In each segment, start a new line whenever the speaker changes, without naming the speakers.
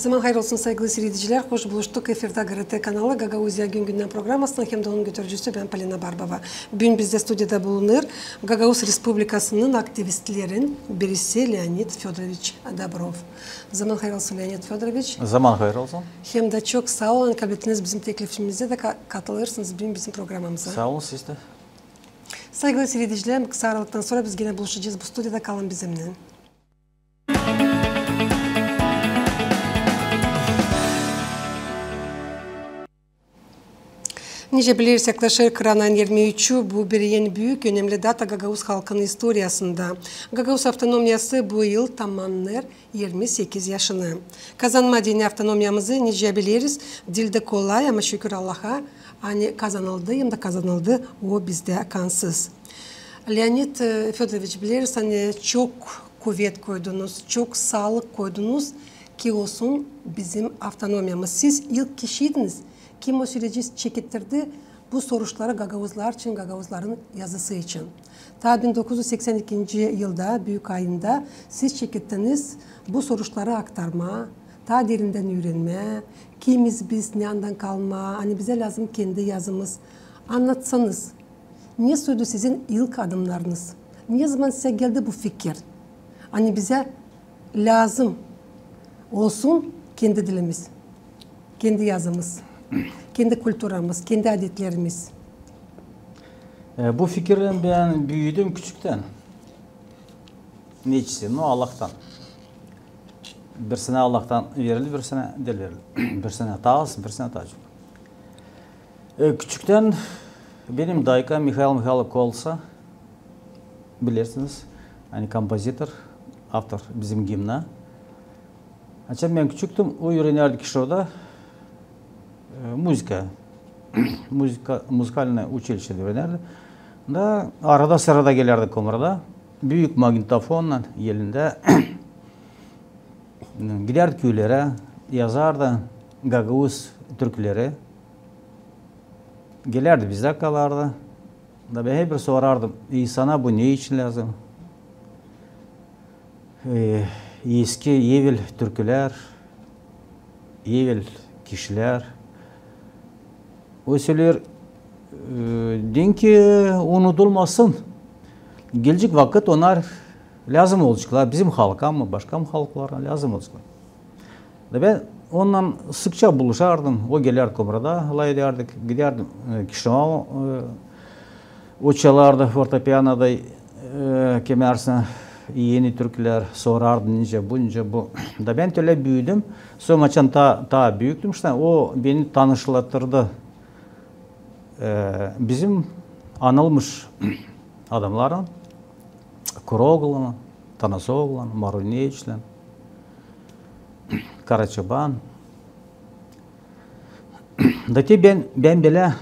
Zaman hayır olsun saygılı seyirciler. Hoş buluştuk. Efirde GRT kanalı Gagauzya gün günden programmasının hem de onun götürücüsü ben Polina Barbova. Bugün bizde stüdyoda bulunur Gagauz Respublikası'nın aktivistlerin birisi Leonid Fedorovich Dobrov. Zaman hayır olsun Leonid Fedorovich.
Zaman hayır olsun.
Hem de çok sağ olun. Kabul ettiniz bizim teklifimize de katılırsınız bizim programımıza.
Sağ olun siz de.
Saygılı seyirciler, kısa aralıktan sonra biz yine buluşacağız. Bu stüdyoda kalın bizimle. Nice biliriz yaklaşır Kıranan 23'ü bu bir yeni büyük önemli data Gagauz halkının historiasında. Gagauz avtonomyası bu yıl tamamlar 28 yaşını. Kazanma dini avtonomyamızı nice biliriz. Dilde kolay ama şükür Allah'a hani kazanıldı hem de kazanıldı o bizde kansız. Leonid Fedorovich biliriz hani çok kuvvet koydunuz, çok sağlık koydunuz ki olsun bizim avtonomyamız. Siz ilk kişiydiniz. Kim o süreci çekittirdi? Bu soruşları Gagauzlar için, Gagauzların yazısı için. Ta 1982 yılda, büyük ayında siz çekittiniz bu soruşları aktarma, ta derinden öğrenme, kimiz biz, ne yandan kalma, hani bize lazım kendi yazımız. Anlatsanız, niye sürdü sizin ilk adımlarınız? Ne zaman size geldi bu fikir? Hani bize lazım olsun kendi dilimiz, kendi yazımız. Kendi kültürümüz, kendi adetlerimiz.
Bu fikirden ben büyüdüm küçükten. Neçisi? Allah'tan. Bir sene Allah'tan verildi, bir sene del verildi. Bir sene tağız, bir sene tacım. Küçükten benim dayıka Mikhail Kolsa, bilirsiniz. Hani kompozitör, автор bizim gimna. Açık ben küçüktüm, o öğrenirdik işte orada. Müzikальное училищеде öğrenirdi. Da arada sırada gelirdi komurda. Büyük magnetofonla elinde giderdi köylere, yazardı Gagauz türküleri. Gelirdi bizde kalardı. Da ben hep bir sorardım. Sana bu ne için lazım? Eski evvel türküler, evvel kişiler. O söyler din ki unutulmasın. Gelecek vakit onlar lazım olacaklar. Bizim halka mı başka mı halklara lazım olacaklar. Ben ondan sıkça buluşardım. O gelir komrada halay ederdik. Giderdim kişnama o çalardı fortepianoda kemersine yeni türküler sorardı nice bu. Da ben öyle büyüdüm. Sonra maçan ta büyüktüm işte. O beni tanıştırdı. Bizim anılmış adamların Kuroğlu'na, Tanasoğlu'na, Maruneviç'le, Karaçaban. Dati ben bile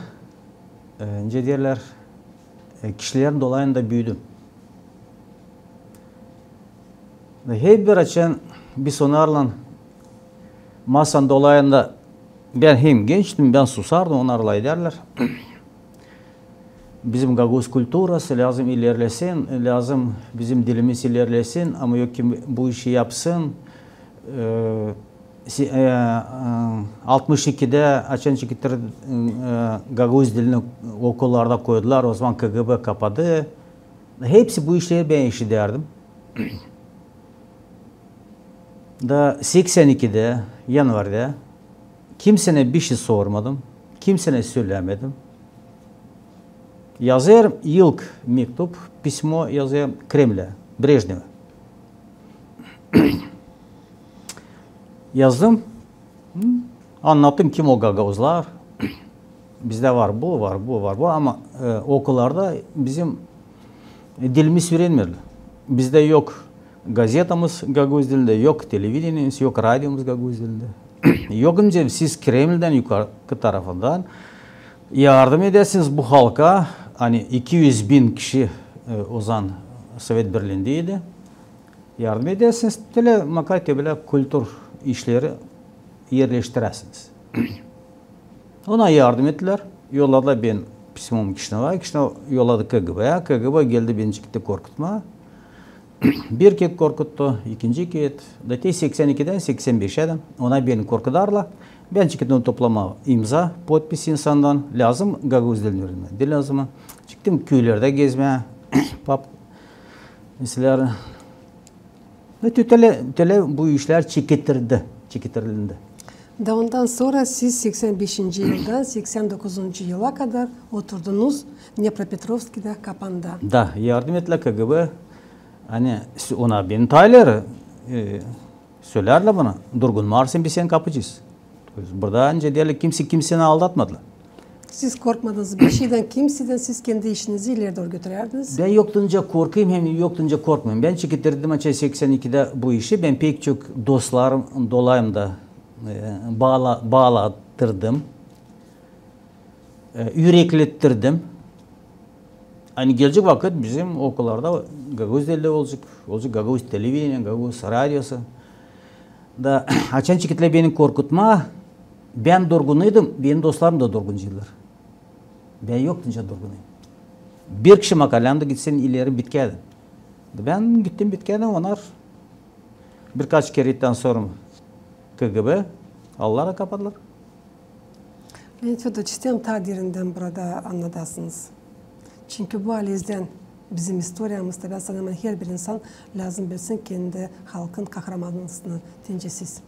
önce derler kişilerin dolayında büyüdüm. Hep bir açan bir sonarla masanın dolayında ben hem gençtim, ben susardım, onlarla ederler. Bizim Gagauz kültürası lazım ilerlesin, lazım bizim dilimiz ilerlesin ama yok ki bu işi yapsın. 62'de açan çekitler Gagauz dilini okullarda koydular, o zaman KGB kapadı. Hepsi bu işleri ben işi derdim. Da 82'de, yanvarda kimsene bir şey sormadım, kimsene söylemedim. Yazarım ilk mektup, pismo yazarım Kreml'e, Brejnev'e. Yazdım, anlattım kim o Gagauzlar. Bizde var bu ama okullarda bizim dilimiz öğrenmedi. Bizde yok gazetamız Gagauz dilinde, yok televizyonumuz, yok radyomuz Gagauz dilinde. Yokunca siz Kreml'den yukarı tarafından yardım edersiniz bu halka. Hani 200.000 kişi o zaman Sovyet Birliği'ndeydi. Yardım edersiniz. Makate bile kültür işleri yerleştirirsiniz. Ona yardım ettiler. Yolladı ben pismomu Kişineva'ya. Kişineva yolladı KGB'ye. KGB geldi beni çıktı korkutma. Bir ket korkuttu, ikinci ket. Da te 82'den 85'e ona beni korkudarla. Ben çıktım toplama imza, podpis insandan lazım Gagavuz dilini öğrenme. Dil lazım. Çıktım köylerde gezmeye. Pap mesela tütele bu işler çekittirildi.
Da ondan sonra siz 85. yıldan 89. yıla kadar oturdunuz Dnepropetrovsk'da kapanda.
Da yardım ettiler KGB. Hani ona beni tayları söylerler bana. Durgun Mars'ın bir sen kapıcıyız. Burada önce diyelim kimseni aldatmadılar.
Siz korkmadınız bir şeyden, kimseden, siz kendi işinizi ileri doğru götürerdiniz.
Ben yoktunca korkayım hem yoktunca korkmayayım. Ben çekittirdim açıkçası 82'de bu işi. Ben pek çok dostlarım dolayım da bağlattırdım. Yüreklettirdim. Hani gelecek vakit bizim okullarda Gagavuz dili olacak. Gagavuz televizyonu, Gagavuz radyosu. Da açan çekitle beni korkutma. Ben durgunuydum, benim dostlarım da durguncuydular. Ben yoktunca durgunuyum. Bir kişi makalemde gitsin ileri bitkeydi. Ben gittim bitkeydim, onlar birkaç keretten sonra KGB Allah'a kapadılar.
Leonid Fedorovich, sistem tadirinden burada anladasınız. Çünkü bu analizden bizim historiyamızda ben sanırım her bir insan lazım bilsin kendi halkın kahramanlığını tencesiz.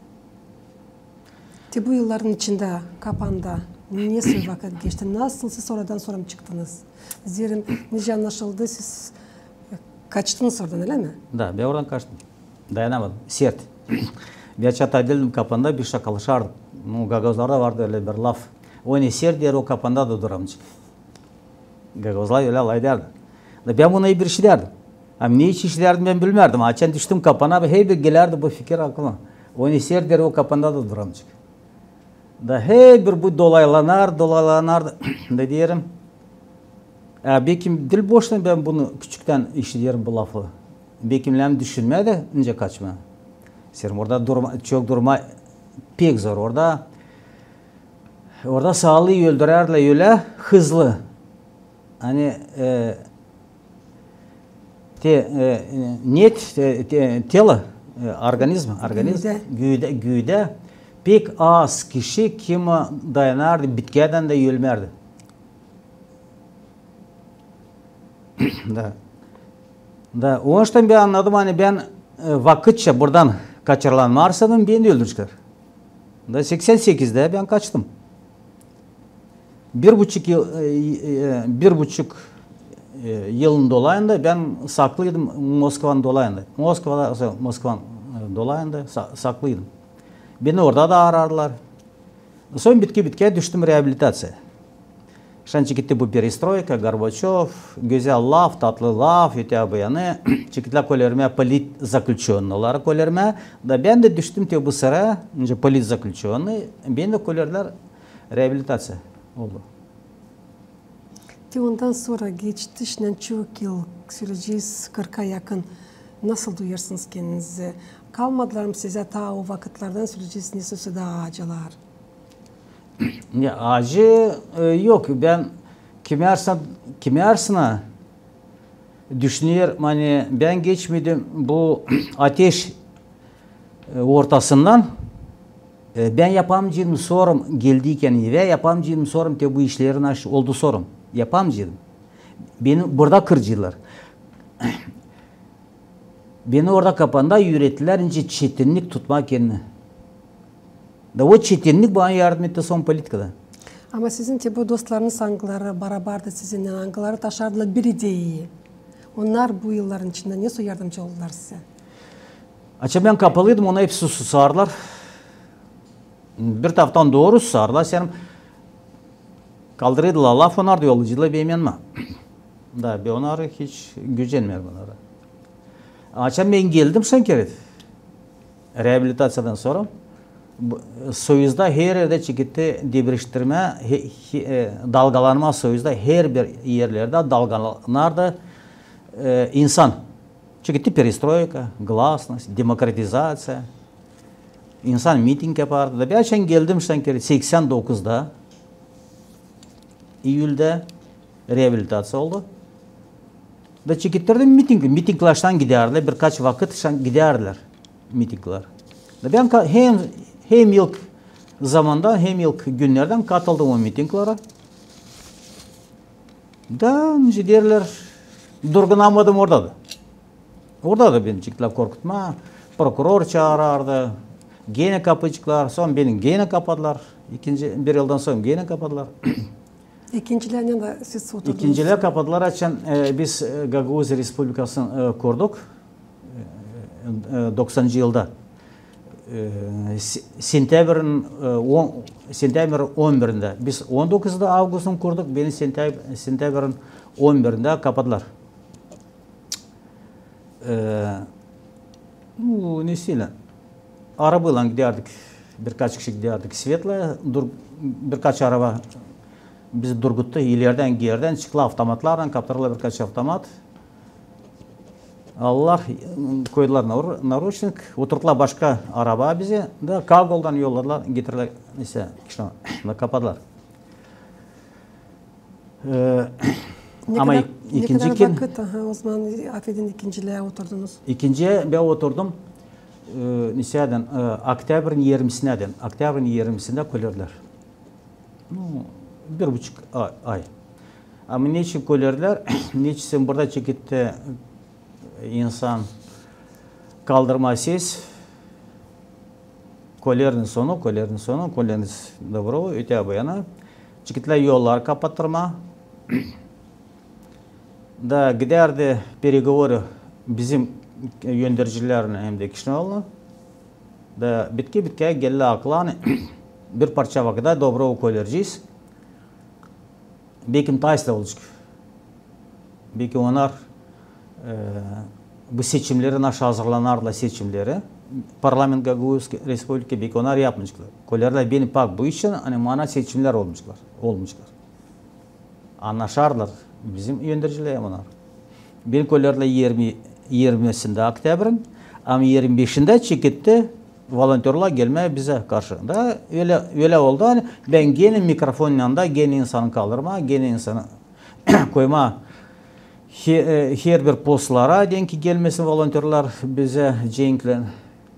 Bu yılların içinde, kapanda nasıl vakit geçti? Nasıl siz sonradan sonra mı çıktınız? Zira nice anlaşıldı, siz kaçtınız oradan öyle mi?
Da, ben oradan kaçtım. Dayanamadım. Sert. Ben çataydım kapanda bir şakalaşardık. Gagavuzlarda vardı öyle bir laf. O ne sert der o kapanda da duramcık. Gagavuzlar öyle alay derdi. Ben buna bir şey derdim. Ama ne iş derdim ben bilmerdim. Açan düştüm kapana ve hey bir gelerdi bu fikir aklıma. O ne sert der o kapanda da duramcık. Da hey bir bu dolaylanar da diyelim. Bekim dil boştan ben bunu küçükten işlerim bu lafı. Bekimlem düşünme de önce kaçma. Sen orada çok durma pek zor orada. Orada sağlığı öldürerler öyle hızlı. Hani tela organizm güde pek az kişi kim dayanardı bitkeden de ölmerdi. Da o yüzden ben anladım hani ben vakitçe buradan kaçırılan varsadım beni öldürecekler. Da 88'de ben kaçtım. Bir buçuk yılın dolayında ben saklıydım Moskova'nın dolayında. Moskva'nın dolayında saklıydım. Beni orada da ararlar. Sonra bitki düştüm rehabilitasya. Şançı gitti bu perestroika, Gorbaçov, güzel laf, tatlı laf, yani çıktılar kolerime polit zaklüçyonlar kolerime. Da ben de düştüm bu sıra, polit zaklüçyonu, ben de kolerler rehabilitasya oldu.
Ondan sonra geçti çok yıl süreceğiz 40'a yakın. Nasıl duyarsınız kendinizi? Kalmadılar mı size ta o vakitlerden süreceğiz nesisi daha acılar?
Ya acı yok. Ben kimersine düşünüyorum hani ben geçmedim bu ateş ortasından ben yapamayacağım sorum geldiyken ve yapamayacağım sorum bu işlerin oldu sorum. Yapamayacağım. Beni burada kırıcılar. Beni orada kapanda yürettiler ince çetinlik tutmak yerine. Da o çetinlik bana yardım etti son politikada.
Ama sizin bu dostlarınız hangileri beraber sizinle hangileri taşardılar bir ideyi. Onlar bu yılların içinde nasıl yardımcı oldular size?
Açık ben kapalıydım ona hepsi susarlar. Bir taraftan doğru susarlar. Sen kaldırıydılar laf onlar da yolcular beğenme. Da bir onlar hiç gücenmiyor bunlara. Açık ben geldim sen kere. Rehabilitasyadan sonra. Soyuzda her yerde çıktı debriştirme, dalgalanma soyuzda her bir yerlerde dalgalanardı insan. Çıktı perestroika, glasnost, demokratizatsiya. İnsan miting yapardı. Ben şimdi geldim sanki 89'da İyul'de rehabilitasya oldu. Da çekittirdi mitinglaştan giderdiler. Birkaç vakit giderdiler mitingler. Da ben hem ilk zamanda hem ilk günlerden katıldım o mitinglere. Da derler durgunamadım orada da. Orada da beni çıktılar korkutma. Prokuror çağırardı. Gene kapıcıklar. Son beni gene kapadılar. Bir yıldan sonra gene kapadılar.
İkincilerine de siz oturdunuz.
İkinciler kapadılar. Açan biz Gagavuz Respublikası'nı kurduk. 90. yılda. Sentyabr 11'inde. Biz 19'da Ağustos'un kurduk. Beni Sentyabr'ın 11'inde kapadılar. Nesiyle? Arabayla giderdik. Birkaç kişi giderdik. Svetla birkaç araba bizi durguttu. İleriden geriden çıktı avtomatlarla kaptırdılar birkaç avtomat. Allah koydular narучник. Oturttular başka araba bize. Da Kagol'dan yolladılar. Getirdiler. Neyse kapadılar. Ama ikinci
ne kadar vakit o zaman affedin ikinciliğe oturdunuz?
İkinciye ben oturdum. Nisa'dan Oktyabr 20'sinden. Oktyabr 20'sinde koyarlar. 1,5 ay. Ama niçin koyarlar? Niçin burada çekitte insan kaldırmasız koyarın sonu dobro öte bayana çekitler yollar kapattırma da giderdi переговоры bizim yöndericilerin hem de kişi oldu da bitki geldi aklan bir parça vakıda dobro koyarız bekim taysla olacak belki onlar bu seçimleri nasıl hazırlanarlar seçimleri Parlament Gagavuz Respublika belki onlar yapmışlar. Koyarlar benim pak bu için hani mana seçimler olmuşlar. Anlaşarlar bizim yöndericiler onlar. Bir koyarlar 20'sinde Oktyabr ama 25'inde çekitti volontörler gelmeye bize karşı. Da öyle oldu hani ben gene mikrofonun yanında gene insanı kaldırma, gene insanı koyma. Her bir postlara denk gelmesin volontörler bize cenkler.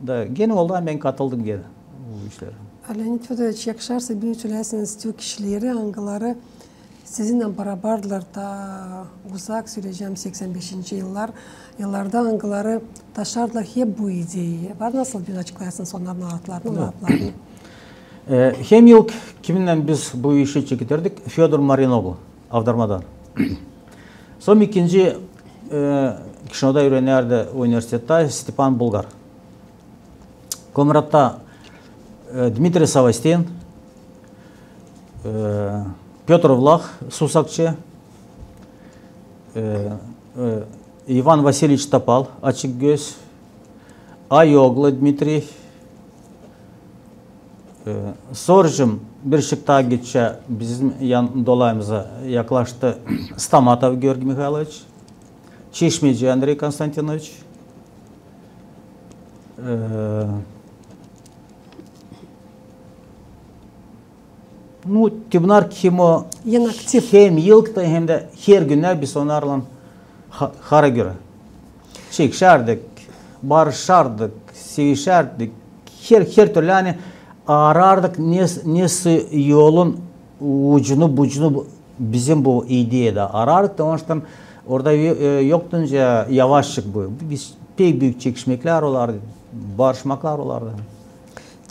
Da gene oldu ben katıldım gene bu işlere.
Leonid Fedorovich yakışarsa bir söylerseniz Türk kişileri hangileri sizinle beraberler da uzak söyleyeceğim 85. yıllarda hangileri taşarlar hep bu ideyi. Var nasıl bir açıklayarsınız onların hayatlarını?
Hem ilk kiminle biz bu işi çektirdik? Fyodor Marinoglu, Avdarmadan. Son ikinci Kişinoda öğrenirdi üniversitede Stepan Bulgar. Komrat'ta Dmitri Savastin, Petr Vlah, Susakçı, Ivan Vasilievich Topal, Açık Göz, Ayoglu Dmitri, Sorjum bir şıkta geçe bizim dolayımıza yaklaştı Stamatov Georgi Mikhailovich, Çeşmeci Andrei Konstantinovich, bunlar kim o hem yılda hem de her günler biz onlarla hara göre çekişerdik, barışardık, sevişerdik, her türlü hani arardık nesi yolun ucunu bizim bu ideyada arardık da onun için orada yoktunca yavaşlık bu. Biz pek büyük çekişmekler olardı, barışmaklar olardı.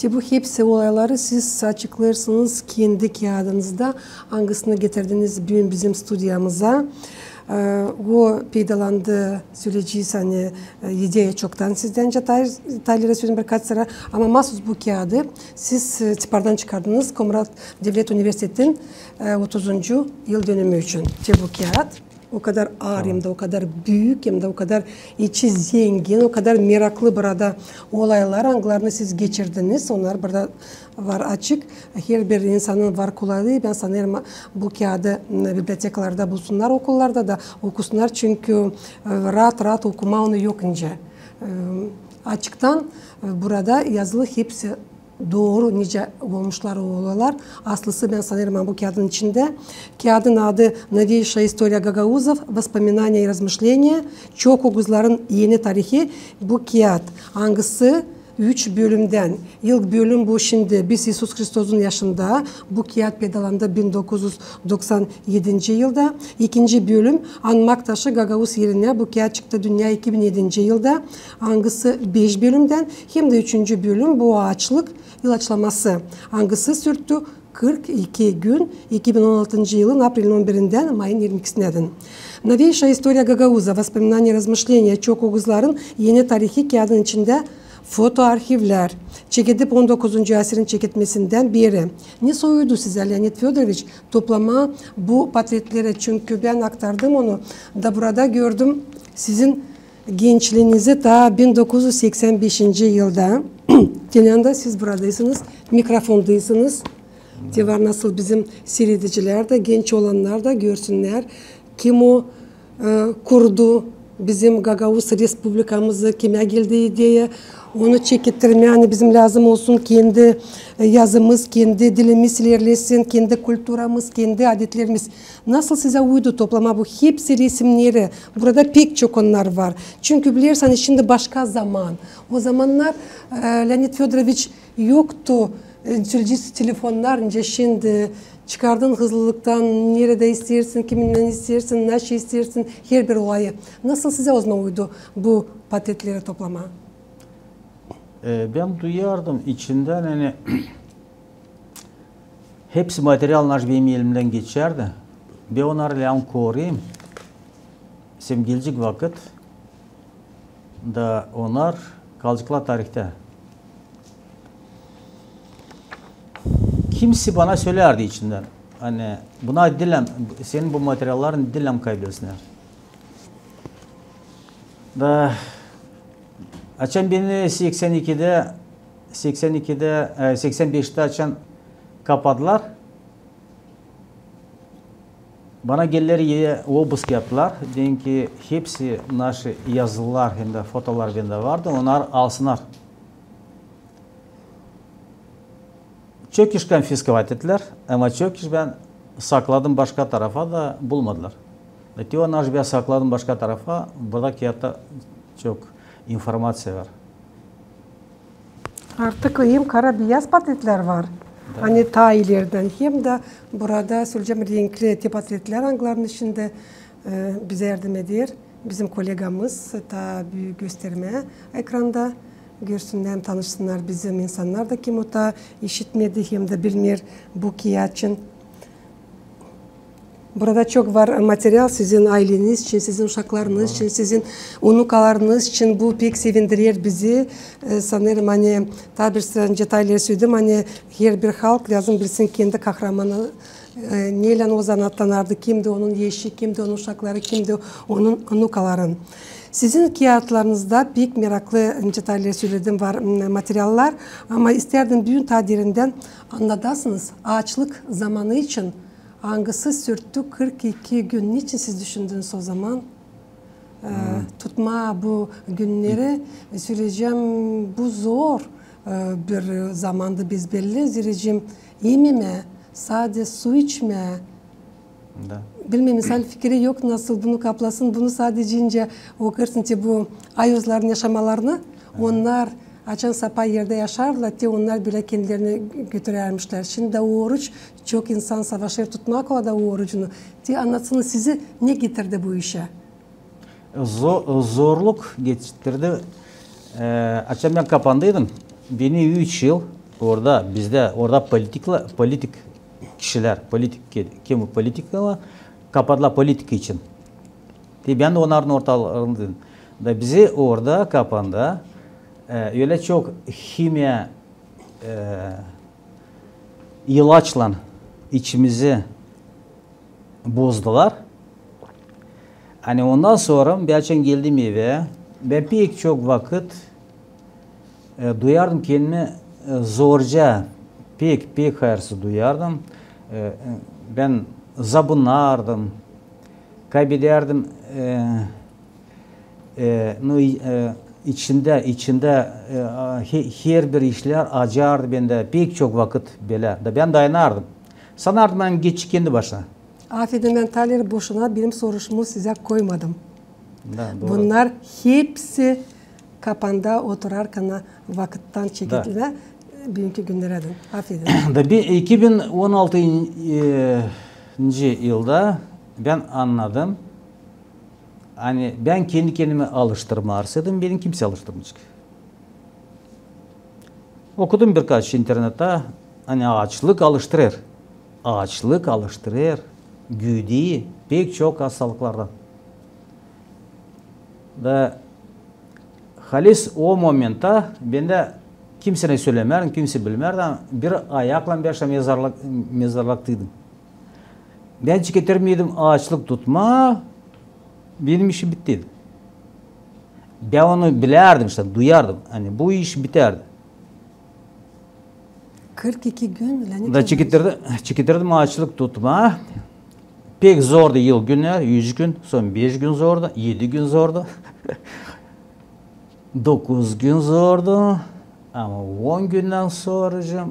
Bu hepsi olayları siz açıklarsınız kendi kağıdınızda hangisini getirdiniz bugün bizim stüdyomuza. O peydalandı söyleyeceğiz hani ideya çoktan sizden detaylara söyleyeyim birkaç sıra ama mahsus bu kağıdı siz tipardan çıkardınız Komrat Devlet Üniversitesi'nin 30. yıl dönümü için. Bu kağıt o kadar ağır hem de o kadar büyük hem de o kadar içi zengin, o kadar meraklı burada olaylar hangilerini siz geçirdiniz. Onlar burada var açık. Her bir insanın var kolaylığı. Ben sanırım bu kağıdı bibliotekalarda bulsunlar, okullarda da okusunlar. Çünkü rahat okuma onu yok ince. Açıktan burada yazılı hepsi doğru nice olmuşlar oğullar. Aslısı ben sanırım bu kağıdın içinde. Kağıdın adı Новейшая история гагаузов, воспоминания и размышления, çok oğuzların yeni tarihi. Bu kağıt hangisi? 3 bölümden. İlk bölüm bu şimdi biz İsus Kristos'un yaşında. Bu kağıt pedalandı 1997 yılda. İkinci bölüm Anmak Taşı Gagavuz yerine bu kağıt çıktı dünya 2007 yılda. Hangisi 5 bölümden. Hem de 3. bölüm bu ağaçlık ilaçlaması. Hangisi sürttü 42 gün 2016 yılın April'in 11'inden Mayın 22'sinden. Новейшая история Гагауза, воспоминания, размышления, çok oğuzların yeni tarihi kağıdın içinde foto arşivler, çekilip 19. asırın çekilmesinden beri. Ne soyuydu size Leonid Fyodoroviç toplama bu portretlere, çünkü ben aktardım onu da burada gördüm sizin gençliğinizi ta 1985. yılda. Genelde siz buradaysınız, mikrofondaysınız. Var nasıl bizim seyrediciler de genç olanlar da görsünler kim o kurdu bizim Gagavuz Respublikamızı, kime geldi ideya, onu çekittirme, yani bizim lazım olsun kendi yazımız, kendi dilimiz ilerlesin, kendi kültürümüz, kendi adetlerimiz. Nasıl size uydu toplama bu? Hepsi resimleri. Burada pek çok onlar var. Çünkü bilirsiniz şimdi başka zaman. O zamanlar Leonid Fyodoroviç yoktu. Sürücüsü telefonlar önce şimdi çıkardın hızlılıktan nerede istersin, kiminle istersin, nasıl istersin, her bir olayı. Nasıl size o zaman uydu bu patetleri toplama?
Ben duyardım içinden hani hepsi materyallar benim elimden geçerdi. Ben onları koruyayım. Sem gelecek vakit da onlar kalacaklar tarihte. Kimse bana söylerdi içinden. Hani buna dilem, senin bu materyallerin dilem kaybetsinler. Da açan beni 85'te açan kapadılar. Bana gelirler obısk yaptılar. Dedim ki hepsi naşı yazılar hem de fotolar bende vardı. Onlar alsınlar. Çok iş konfiskovat ettiler ama çok iş ben sakladım başka tarafa da bulmadılar. Onlar ben sakladım başka tarafa. Burada kağıtta çok informasya var.
Artık hem kara beyaz patetler var. Da. Hani ta ileriden hem de burada söyleyeceğim renkli patetler angların içinde bize yardım ediyor. Bizim kolegamız da büyük göstermeye ekranda görsünler, tanışsınlar bizim insanlar da kim o da işitmedi hem de bilmiyor bu kağıt için. Burada çok var materyal sizin aileniz için, sizin uşaklarınız için, sizin unukalarınız için. Bu pek sevindiriyor bizi. Sanırım hani tabi detayları söyledim hani her bir halk lazım bilsin kendi kahramanı neyle o zanatlanardı, kimdi onun yeşi, kimdi onun uşakları, kimdi onun unukaların. Sizin kağıtlarınızda pek meraklı detayları söyledim var materyaller ama isterdim büyün tadirinden anladasınız ağaçlık zamanı için. Hangisi sürttü 42 gün. Niçin siz düşündünüz o zaman? Tutma bu günleri söyleyeceğim bu zor bir zamanda biz belli. Zireceğim yememe, sadece su içme. Da. Bilmem insan fikri yok nasıl bunu kaplasın. Bunu sadece ince okursın ki bu ayozların yaşamalarını onlar açan sapa yerde yaşarlar ki onlar bile kendilerini götürermişler. Şimdi o oruç çok insan savaşır tutmak o da o orucunu. Ki anlatsınız sizi ne getirdi bu işe?
Zorluk getirdi. Açan ben kapandıydım. Beni 3 yıl orada bizde orada politik kişiler, politikalar kapadılar politika için. Ben de onların ortalarındaydım. Da bizi orada kapandı. Öyle çok kimya ilaçla içimizi bozdular. Hani ondan sonra bir geldim eve. Ben pek çok vakit duyardım kendimi zorca pek hayırsız duyardım. Ben zabunardım, kaybederdim içinde her bir işler acardı bende pek çok vakit bile. Da ben dayanardım. Sanardım ben geç kendi başına.
Affedin, ben Taler boşuna benim soruşumu size koymadım.
Da, doğru.
Bunlar hepsi kapanda oturarken vakitten çekildiler. Bugünkü günlerden. Affedin.
Da bir 2016 yılda ben anladım. Hani ben kendi kendime alıştırma arsaydım, beni kimse alıştırmayacak. Okudum birkaç internette, hani açlık alıştırır. Açlık alıştırır. Güdüğü pek çok hastalıklardan. Da halis o momentta ben de kimsene söylemedim, kimse bilmerdi. Bir ayakla bir şey mezarlıktaydım. Ben getirmeydim açlık tutma, benim işim bittiydi. Ben onu bilerdim işte, duyardım. Hani bu iş biterdi.
42 gün.
Da çekitirdim açlık tutma. Pek zordu yıl günler, 100 gün, son 5 gün zordu, 7 gün zordu. 9 gün zordu. Ama 10 günden sonra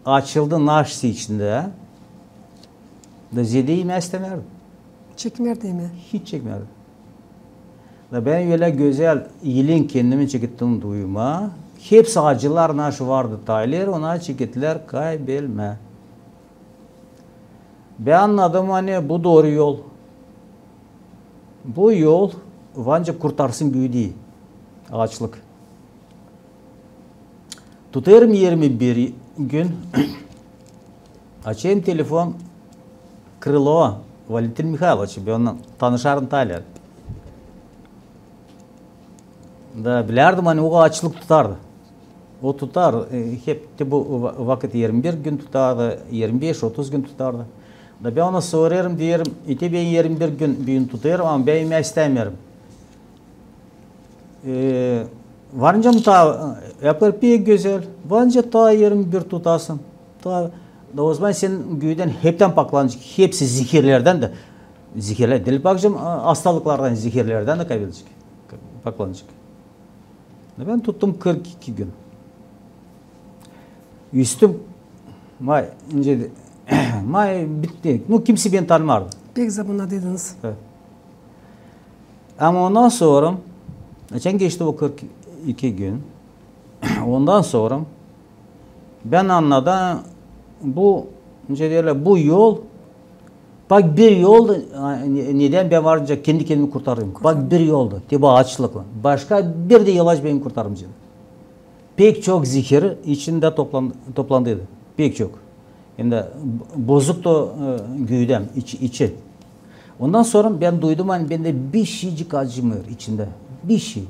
açıldı naşsi içinde. Da zedeyi istemerdim.
Çekmer değil mi?
Hiç çekmerdim. Da ben öyle güzel yılın kendimi çekittim duyma. Hepsi acılar naş vardı taylar, ona çekitler kaybelme. Ben anladım hani bu doğru yol. Bu yol ancak kurtarsın güdüğü. Açlık. Tutarım 21 gün. Açayım telefon. Krılova. Valentin Mikhailovич. Ben ondan tanışarım taylar. Da bilerdim hani o açlık tutardı. O tutar. Hep de bu vakit 21 gün tutardı. 25-30 gün tutardı. Da ben ona sorarım diyelim. İti ben 21 gün tutarım ama ben yemeği istemiyorum. Varınca mı ta yapar pek güzel. Varınca ta 21 tutasın. Ta da o zaman senin güyden hepten paklanacak. Hepsi zikirlerden de zikirler değil bakacağım hastalıklardan zikirlerden de kaybedecek. Paklanacak. Ben tuttum 42 gün. Üstüm may ince may bitti. No kimse beni tanımardı.
Pek zamanla dediniz.
Evet. Ama ondan sonra geçen geçti o 42 gün. Ondan sonra ben anladım bu bu yol bak bir yol neden ben varınca kendi kendimi kurtarayım. Bak bir yoldu. Tiba açlıkla. Başka bir de ilaç beni kurtarmayacak. Pek çok zikir içinde toplandıydı. Pek çok. Yani bozuktu güdem içi. Ondan sonra ben duydum hani bende bir şeycik acımıyor içinde. Bir şey.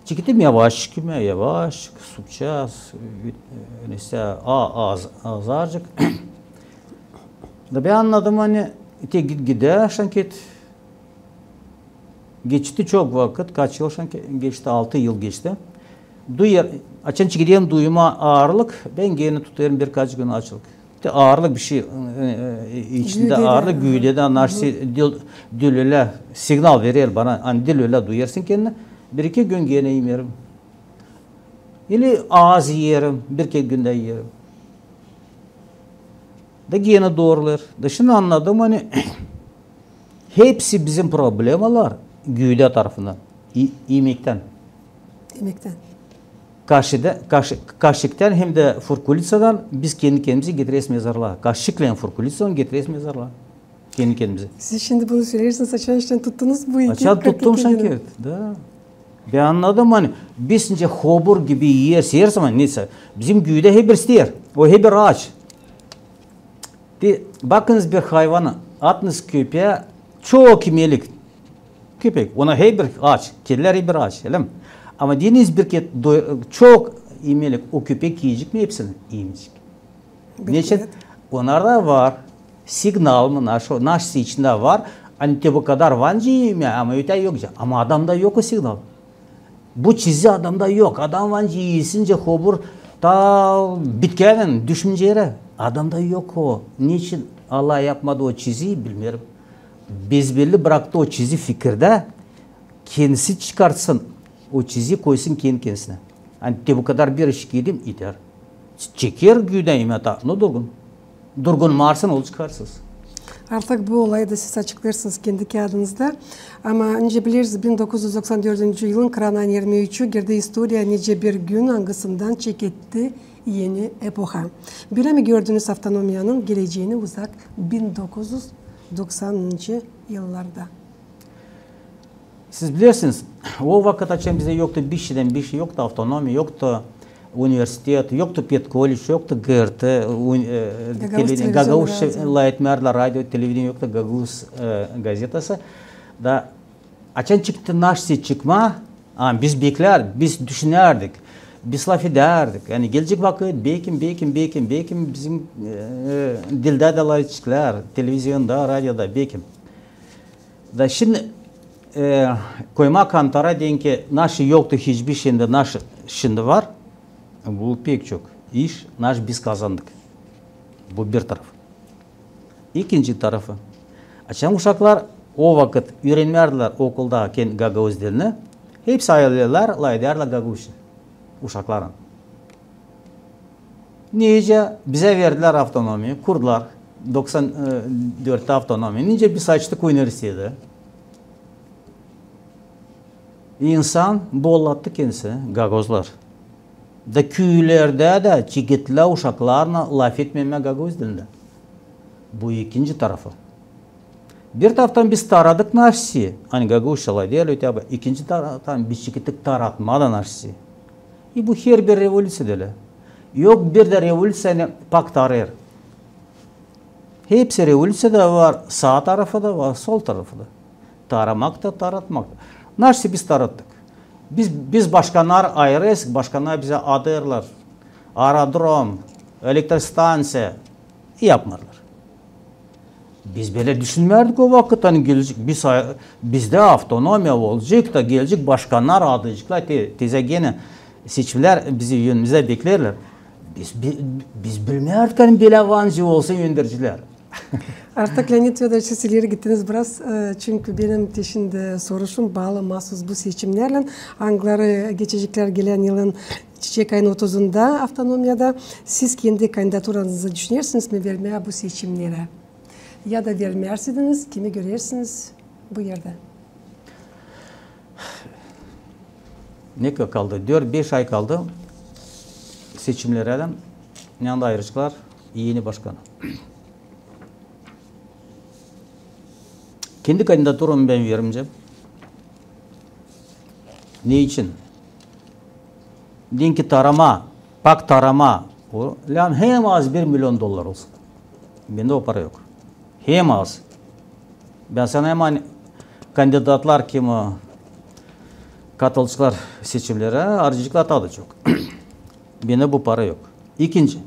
Çıktım yavaş supacağız. Neyse azarcık. Da ben anladım hani gider şanket. Geçti çok vakit. Kaç yıl şanket geçti? 6 yıl geçti. Açan çıkıyorum duyuma ağırlık. Ben gene tutarım birkaç gün açlık. Ağırlık bir şey içinde ağırlık güydeden narsi dil signal verir bana. Hani dil öyle duyarsın kendine. Bir iki gün gene yerim. İli az yerim. Bir iki günde yerim. Da gene doğrular. Da şimdi anladım hani hepsi bizim problemler güyde tarafından. Yemekten.
Yemekten.
Kaşıktan hem de furkulitsadan biz kendi kendimizi getiririz mezarlığa. Kaşıkla furkulitsadan getiririz mezarlığa. Kendi kendimizi.
Siz şimdi bunu söylersiniz açan işten tuttunuz bu iki.
Açan tuttum sanki. Da. Ben anladım hani biz şimdi hobur gibi yerse ama neyse. Bizim güyde hep bir ister. O hep bir ağaç. Bakınız bir hayvana atınız köpeğe çok imelik. Köpek. Ona hep bir ağaç. Kediler hep bir ağaç. Öyle mi? Ama deniz bir kez çok imelik o köpek yiyecek mi hepsini? Yiyecek. Niçin? Onlarda var. Signal mı? Naş içinde var. Hani bu kadar vancı yemiyor ama öte yok. Ama adamda yok o signal. Bu çizi adamda yok. Adam vancı yiyisince hobur ta bitkenin düşünce yere. Adamda yok o. Niçin Allah yapmadı o çiziyi bilmiyorum. Biz belli bıraktı o çizi fikirde. Kendisi çıkartsın. o çizi koysun kendisine. Hani de bu kadar bir iş giydim iter. Çeker güden imata. Ne durgun? Durgun marsın ol çıkarsız.
Artık bu olayı da siz açıklarsınız kendi kağıdınızda. Ama önce biliriz 1994 yılın Kranan 23'ü girdi historia nice bir gün hangisinden çeketti yeni epoha. Böyle mi gördünüz avtonomiyanın geleceğini uzak 1990. yıllarda?
Siz bilirsiniz, o vakit açan bize yoktu bir şeyden bir şey yoktu, autonomi yoktu, üniversitet yoktu, pet kolej yoktu, GRT, Gagavuz Layetmer'la radyo, televizyon yoktu, Gagavuz gazetası. Da açan çıktı naşsi çıkma, biz bekler, biz düşünerdik, biz laf ederdik. Yani gelecek vakit bekim bizim dilde de layıklar, televizyonda, radyoda bekim. Da şimdi koyma kantara deyin ki naşı yoktu hiçbir şeyinde naşı şimdi var. Bu pek çok iş biz kazandık. Bu bir taraf. İkinci tarafı. Açan uşaklar o vakit öğrenmerdiler okulda Gagavuz dilini. Hepsi ayarlarlar layderler Gagavuz uşakların. Nice bize verdiler avtonomi, kurdular. 94'te avtonomi. Nice biz açtık üniversitede. İnsan bollattı kendisi, Gagavuzlar. Da köylerde de çigitler uşaklarına laf etmeme Gagavuz dilinde. Bu ikinci tarafı. Bir taraftan biz taradık naşsi. Hani Gagavuz şalay değil öte. İkinci taraftan biz çigittik taratmadan naşsi. Bu her bir revolüsyon değil. Yok bir de revolüsyonu pak tarır. Hepsi revolüsyonda var. Sağ tarafı da var, sol tarafı da. Taramak da taratmak da. Naşsi biz tarattık. Biz başkanlar ayırız, başkanlar bize adırlar. Aerodrom, elektrostansiya yapmadılar. Biz böyle düşünmerdik o vakit hani gelecek bizde avtonomiya olacak da gelecek başkanlar adayacaklar teze gene seçimler bizi yönümüze beklerler. Biz bilmerdik hani böyle vancı olsa yöndericiler.
Artık Leonid Fedorovich siz ileri gittiniz biraz çünkü benim peşinde soruşum bağlı mahsus bu seçimlerle Angları geçecekler gelen yılın Çiçek ayının 30'unda avtonomiyada siz kendi kandidaturanızı düşünürsünüz mü vermeye bu seçimlere? Ya da vermersiniz, kimi görürsünüz bu yerde?
Ne kaldı? 4-5 ay kaldı seçimlerden. Yanında ayrıcıklar yeni başkanı. Kendi kandidaturamı ben vermeyeceğim. Ne için? Diyelim ki pak tarama, hem az $1 milyon olsun. Bende o para yok. Hem az. Ben sana hemen kandidatlar kim katılışlar seçimlere harcayacaklar tadı çok. Bende bu para yok. İkinci,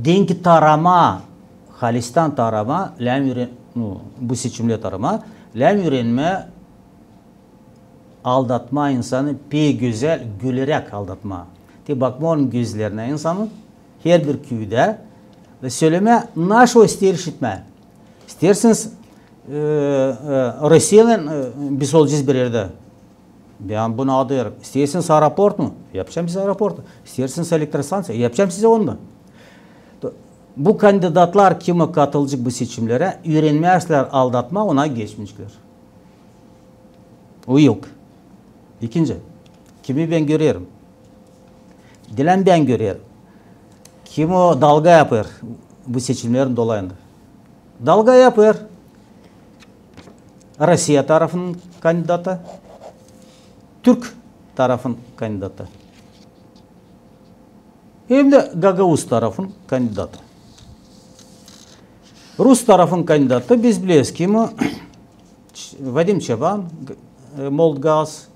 diyelim ki tarama, Halistan tarama, bu seçimle tarama, öğrenme, aldatma insanı pek güzel gülerek aldatma. Bakma onun gözlerine insanın her bir köyde ve söyleme naş o ister işitme. İsterseniz Rusya'nın biz olacağız bir yerde. Ben bunu adıyorum. İsterseniz aeroport mu? Yapacağım size aeroport. İsterseniz elektrostansiya. Yapacağım size onu da. Bu kandidatlar kime katılacak bu seçimlere? Öğrenmezler aldatma ona geçmişler. O yok. İkinci, kimi ben görüyorum? Dilen ben görüyorum. Kim o dalga yapar bu seçimlerin dolayında? Dalga yapar. Rusya tarafının kandidatı, Türk tarafın kandidatı. Hem de Gagavuz tarafın kandidatı. Rus tarafın kandidatı biz biliyoruz ki Vadim Çaban, Moldgaz,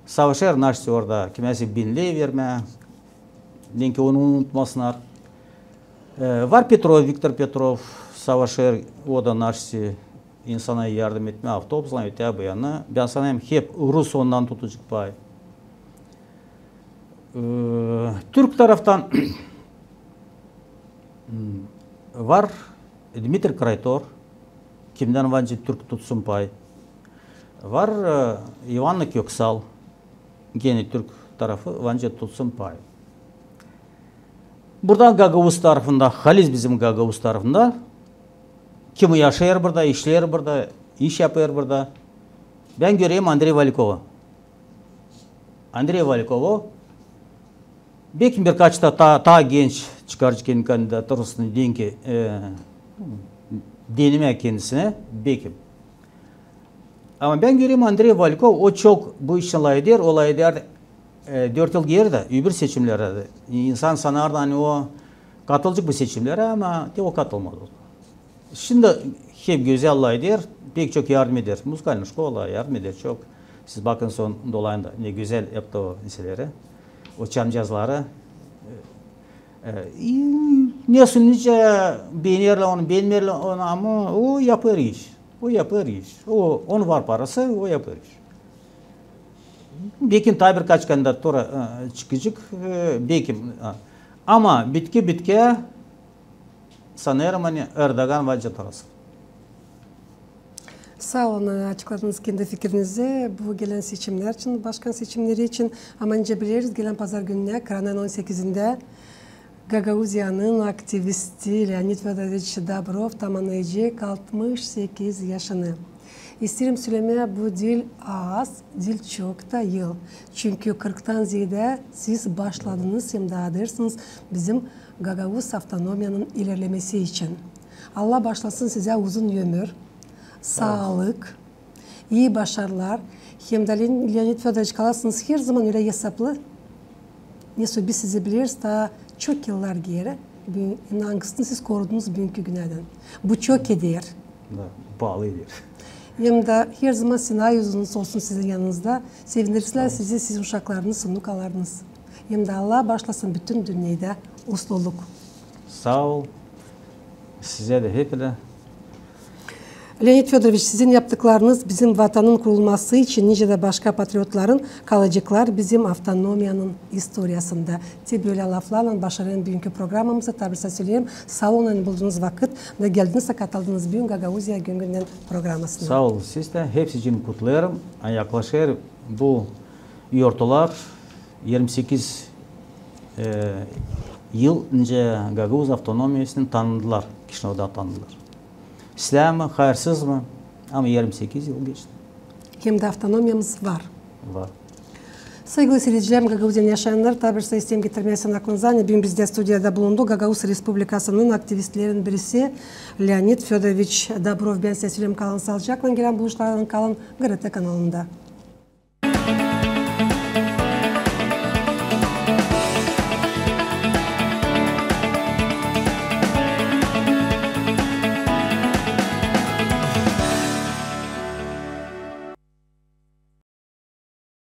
savaşır naşsi orada kimisi binliği verme, denki onu unutmasınlar. Var Viktor Petrov, savaşır o da naşsi insana yardım etme avtobusla öte bu yana. Ben sana hep Rus ondan tutacak pay. Türk taraftan var Dmitri Kraytor, kimden vancı Türk tutsun pay. Var Ivan Köksal, gene Türk tarafı Vanca Tutsun Pay. Buradan Gagavuz tarafında, Halis bizim Gagavuz tarafında. Kimi yaşayır burada, işler burada, iş yapıyor burada. Ben göreyim Andrei Valikova. Andrei Valikova belki birkaç da ta genç çıkarken kandidatırısını deyin ki deneme kendisine belki. Ama ben göreyim Andrei Valikov o çok bu işin layıdır. O layıdır 4 yıl geride öbür seçimlerde. İnsan sanardı hani o katılacak bu seçimlere ama o katılmadı. Şimdi hep güzel layıdır. Pek çok yardım eder. Müzikal şkola yardım eder çok. Siz bakın son dolayında ne güzel yaptı o liseleri. O çam cazları. Ne sünnice beğenirler onu, beğenmirler onu ama o yapar iş. O yapar iş. Onun var parası, o yapar iş. Belki tabi birkaç kandidatura çıkacak. Belki. Ama bitki sanırım hani Erdoğan ve Cetarası.
Sağ olun açıkladığınız kendi fikrinizi. Bu gelen seçimler için, başkan seçimleri için ama önce biliriz gelen pazar gününe Kıranay'ın 18'inde Gagauzya'nın aktivisti Leonid Fedorovich Dobrov tamamlayacak 68 yaşını. İsterim söylemeye bu dil az, dil çok da yıl. Çünkü 40'tan ziyade siz başladınız hem daha dersiniz bizim Gagavuz avtonomiyanın ilerlemesi için. Allah başlasın size uzun ömür, sağlık, iyi başarılar. Hem de Leonid Fedorovich kalasınız her zaman öyle hesaplı. Neyse biz sizi biliriz daha çok yıllar geri. İnançsını siz korudunuz bugünkü günlerden. Bu çok eder.
Bağlıydır.
Hem de her zaman Sinay yüzünüz olsun sizin yanınızda. Sevinirler sizi, sizin uşaklarınız, sunukalarınız. Hem de Allah başlasın bütün dünyada usluluk.
Sağ ol. Size de hepine.
Leonid Fedorovich sizin yaptıklarınız bizim vatanın kurulması için nice de başka patriotların kalacaklar bizim avtonomiyanın historiasında. Böyle laflarla başlayan bugünkü programımızı tabi söyleyeyim. Sağ olun bulduğunuz vakit ve geldiniz katıldınız bugün Gagauzya gününden programısına.
Sağ olun siz de hepsi için kutlarım. Yaklaşır bu yortular 28 yıl önce Gagauz avtonomiyasını tanıdılar. Kişinev'de tanıdılar. İslam mı, hayırsız mı? Ama 28 yıl geçti.
Hem de avtonomiyamız var.
Var.
Saygılı seyircilerim, Gagauz'dan yaşayanlar tabirse istem getirmesin aklınıza. Bugün bizde stüdyada bulundu. Gagauz Respublikası'nın aktivistlerin birisi Leonid Fedorovich Dobrov. Ben size söyleyeyim kalın sağlıcakla. Gelen buluşlardan kalın GRT kanalında.